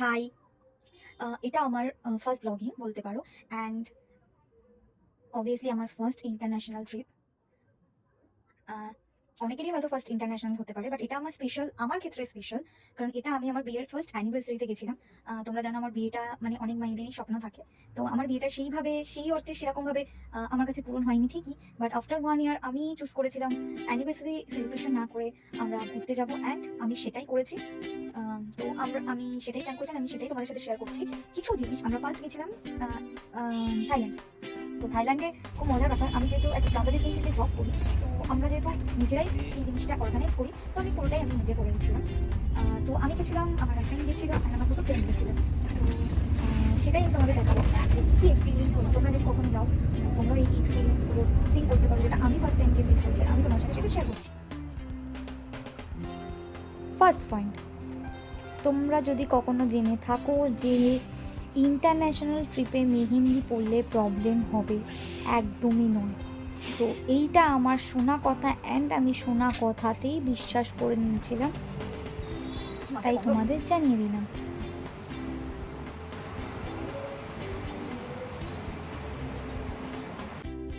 High, এটা আমার first blogging বলতে পারো। অ্যান্ড অবভিয়াসলি আমার ফার্স্ট ইন্টারন্যাশনাল ট্রিপ। অনেকেরই হয়তো ফার্স্ট ইন্টারন্যাশনাল হতে পারে, বাট এটা আমার স্পেশাল, আমার ক্ষেত্রে স্পেশাল, কারণ এটা আমি আমার বিয়ের ফার্স্ট অ্যানিভার্সারিতে গেছিলাম। তোমরা জানো আমার বিয়েটা মানে অনেক মায়েদেরই স্বপ্ন থাকে। তো আমার বিয়েটা সেইভাবে, সেই অর্থে সেরকমভাবে আমার কাছে পূরণ হয়নি ঠিকই, বাট আফটার 1 ইয়ার আমি চুজ করেছিলাম অ্যানিভার্সারি সেলিব্রেশন না করে আমরা ঘুরতে যাবো, অ্যান্ড আমি সেটাই করেছি। তো আমি সেটাই প্ল্যান করেছিলাম, আমি সেটাই তোমাদের সাথে শেয়ার করছি। কিছু জিনিস আমরা ফার্স্ট গেছিলাম থাইল্যান্ড। তো থাইল্যান্ডে খুব মজার ব্যাপার, আমি যেহেতু একটা ট্রাভেল এজেন্সিতে জব করি, তো আমরা যেহেতু নিজেরাই সেই জিনিসটা অর্গানাইজ করি, তো আমি পুরোটাই আমি নিজে করে গেছিলাম। তো আমি গেছিলাম, আমার হাজব্যান্ড গেছিল, আর আমার দুটো ফ্রেন্ড গেছিল। তো সেটাই আমি তোমাদের দেখাবো যে কী এক্সপিরিয়েন্স হলো। তোমরা যদি কখনো যাও, তোমরা এই এক্সপিরিয়েন্সগুলো ফিল করতে পারো, যেটা আমি ফার্স্ট টাইম গিয়ে ফিল করছি, আমি তোমার সাথে সেটা শেয়ার করছি। ফার্স্ট পয়েন্ট, তোমরা যদি কখনো জেনে থাকো যে ইন্টারন্যাশনাল ট্রিপে মেহেন্দি পরলে প্রবলেম হবে, একদমই নয়। তো এইটা আমার শোনা কথা, অ্যান্ড আমি শোনা কথাতেই বিশ্বাস করে নিয়েছিলাম, তাই তোমাদের জানিয়ে দিলাম।